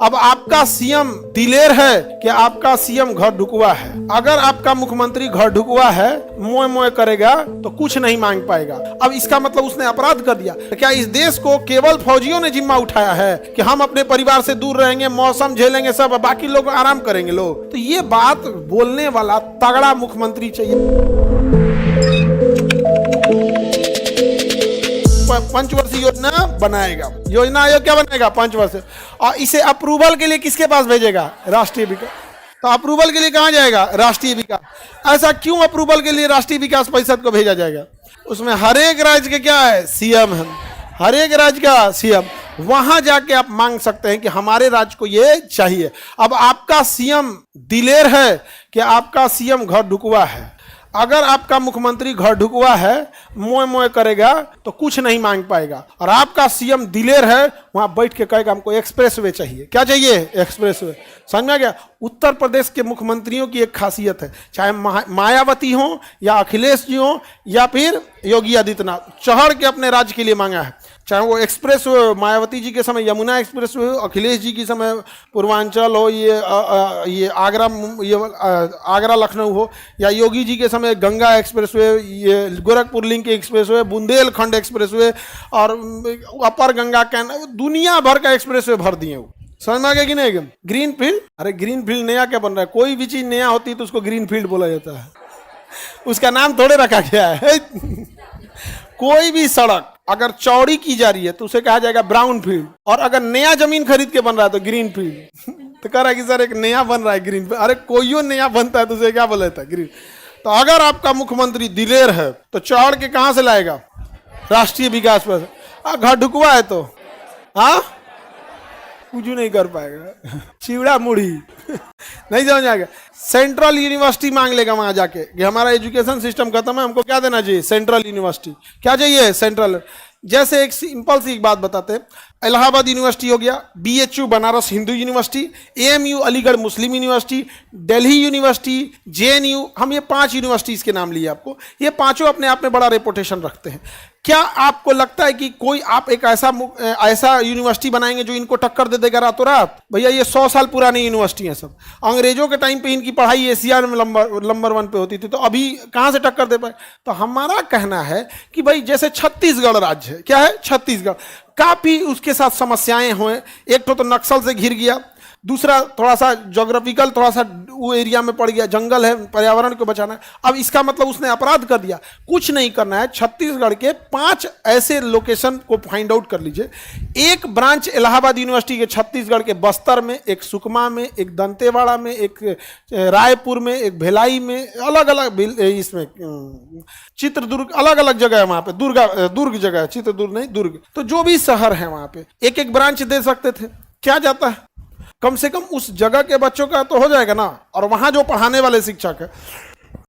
अब आपका सीएम दिलेर है कि आपका सीएम घर ढुकवा है। अगर आपका मुख्यमंत्री घर ढुकवा है, मोए मोए करेगा तो कुछ नहीं मांग पाएगा। अब इसका मतलब उसने अपराध कर दिया। तो क्या इस देश को केवल फौजियों ने जिम्मा उठाया है कि हम अपने परिवार से दूर रहेंगे, मौसम झेलेंगे, सब बाकी लोग आराम करेंगे लोग? तो ये बात बोलने वाला तगड़ा मुख्यमंत्री चाहिए। पंचवर्षीय योजना बनाएगा, योजना आयोग क्या बनाएगा? 5 वर्ष। और इसे अप्रूवल के लिए किसके पास भेजेगा? राष्ट्रीय विकास। तो अप्रूवल के लिए कहां जाएगा? राष्ट्रीय विकास। ऐसा क्यों अप्रूवल के लिए राष्ट्रीय विकास परिषद को भेजा जाएगा? उसमें हर एक राज्य के क्या है? सीएम है, हर एक राज्य का सीएम। वहां जाके आप मांग सकते हैं कि हमारे राज्य को ये चाहिए। अब आपका सीएम दिलेर है कि आपका सीएम घर ढुकवा है। अगर आपका मुख्यमंत्री घर ढुकवा है, मोए मोए करेगा तो कुछ नहीं मांग पाएगा। और आपका सीएम दिलेर है, वहां बैठ के कहेगा हमको एक्सप्रेस वे चाहिए। क्या चाहिए? Express way. समझ में आ गया? उत्तर प्रदेश के मुख्यमंत्रियों की एक खासियत है, चाहे मायावती हो या अखिलेश जी हो या फिर योगी आदित्यनाथ, चढ़ के अपने राज्य के लिए मांगा है। चाहे वो एक्सप्रेस हो, मायावती जी के समय यमुना एक्सप्रेस हो, अखिलेश जी के समय पूर्वांचल हो, ये आगरा लखनऊ हो, या योगी जी के समय गंगा एक्सप्रेस वे, ये Gorakhpur link express way, Bundelkhand express way और अपर गंगा कैनाल, दुनिया भर का एक्सप्रेस वे भर दिए। वो समझ में आ गया कि नहीं? Green field. अरे ग्रीन फील्ड नया क्या बन रहा है? कोई भी चीज नया होती है तो उसको ग्रीन फील्ड बोला जाता है, उसका नाम थोड़े रखा गया है। कोई भी सड़क अगर चौड़ी की जा रही है तो उसे कहा जाएगा ब्राउन फील्ड, और अगर नया जमीन खरीद के बन रहा है तो ग्रीन फील्ड। तो कह रहा है कि सर एक नया बन रहा है ग्रीन फील्ड। अरे कोई नया बनता है तो उसे क्या बोला जाता है? ग्रीन। तो अगर आपका मुख्यमंत्री दिलेर है तो चौड़ के कहां से लाएगा? राष्ट्रीय विकास पर। घर ढुकवा है तो कुछ नहीं कर पाएगा, चिवड़ा मुड़ी। नहीं समझ आएगा। सेंट्रल यूनिवर्सिटी मांग लेगा वहां जाके कि हमारा एजुकेशन सिस्टम खत्म है, हमको क्या देना चाहिए? Central university. क्या चाहिए? सेंट्रल। जैसे एक सिंपल सी एक बात बताते हैं, इलाहाबाद यूनिवर्सिटी हो गया, BHU Banaras Hindu university, AMU Aligarh Muslim university, Delhi university, JNU, हम ये 5 यूनिवर्सिटीज के नाम लिए आपको। ये पांचों अपने आप में बड़ा रेपुटेशन रखते हैं। क्या आपको लगता है कि कोई आप एक ऐसा यूनिवर्सिटी बनाएंगे जो इनको टक्कर दे देगा रातों रात? भैया ये 100 साल पुरानी यूनिवर्सिटी है सब। अंग्रेजों के टाइम पे इनकी पढ़ाई एशिया में नंबर 1 पे होती थी, तो अभी कहां से टक्कर दे पाए? तो हमारा कहना है कि भाई जैसे छत्तीसगढ़ राज्य है, क्या है? छत्तीसगढ़ काफी उसके साथ समस्याएं हुए। एक तो नक्सल से घिर गया, दूसरा थोड़ा सा ज्योग्राफिकल थोड़ा सा वो एरिया में पड़ गया, जंगल है, पर्यावरण को बचाना है। अब इसका मतलब उसने अपराध कर दिया। कुछ नहीं करना है, छत्तीसगढ़ के 5 ऐसे लोकेशन को फाइंड आउट कर लीजिए। एक ब्रांच इलाहाबाद यूनिवर्सिटी के छत्तीसगढ़ के बस्तर में, एक सुकमा में, एक दंतेवाड़ा में, एक रायपुर में, एक भिलाई में, अलग अलग इसमें चित्रदुर्ग, अलग अलग जगह है वहां पे। दुर्ग जगह है, चित्रदुर्ग नहीं, दुर्ग। तो जो भी शहर है वहां पे एक एक ब्रांच दे सकते थे। क्या जाता है? कम से कम उस जगह के बच्चों का तो हो जाएगा ना। और वहां जो पढ़ाने वाले शिक्षक है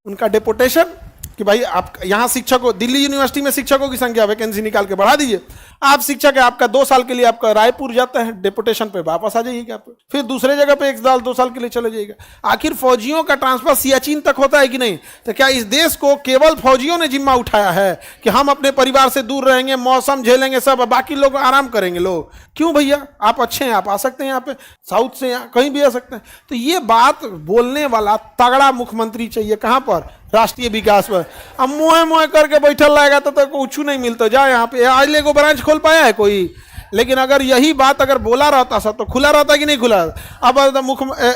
उनका डेपुटेशन कि भाई आप यहाँ शिक्षकों, दिल्ली यूनिवर्सिटी में शिक्षकों की संख्या वैकेंसी निकाल के बढ़ा दीजिए। आप शिक्षक है, आपका 2 साल के लिए आपका रायपुर जाता है, डेपुटेशन पे वापस आ जाइएगा, फिर दूसरे जगह पे 1 साल 2 साल के लिए चले जाइएगा। आखिर फौजियों का ट्रांसफर सियाचिन तक होता है कि नहीं? तो क्या इस देश को केवल फौजियों ने जिम्मा उठाया है कि हम अपने परिवार से दूर रहेंगे, मौसम झेलेंगे, सब बाकी लोग आराम करेंगे लोग? क्यों भैया, आप अच्छे हैं, आप आ सकते हैं यहाँ पे, साउथ से यहाँ कहीं भी आ सकते हैं। तो ये बात बोलने वाला तगड़ा मुख्यमंत्री चाहिए। कहाँ पर? राष्ट्रीय विकास पर। अब मोए मोए करके बैठल रहेगा तो कुछ नहीं मिलता। जा यहाँ पे आज लेगो ब्रांच खोल पाया है कोई? लेकिन अगर यही बात अगर बोला रहता सब तो खुला रहता कि नहीं खुला? अब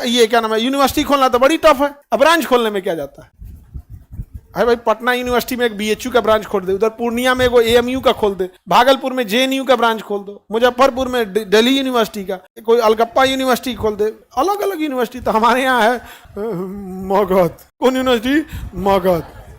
ये क्या नाम है, यूनिवर्सिटी खोलना तो बड़ी टफ है। अब ब्रांच खोलने में क्या जाता है? अरे भाई पटना यूनिवर्सिटी में एक बीएचयू का ब्रांच खोल दे, उधर पूर्णिया में एगो एएमयू का खोल दे, भागलपुर में जेएनयू का ब्रांच खोल दो, मुजफ्फरपुर में दिल्ली यूनिवर्सिटी का, कोई अलगप्पा यूनिवर्सिटी खोल दे, अलग अलग यूनिवर्सिटी। तो हमारे यहाँ है मगध। कौन यूनिवर्सिटी? मगध।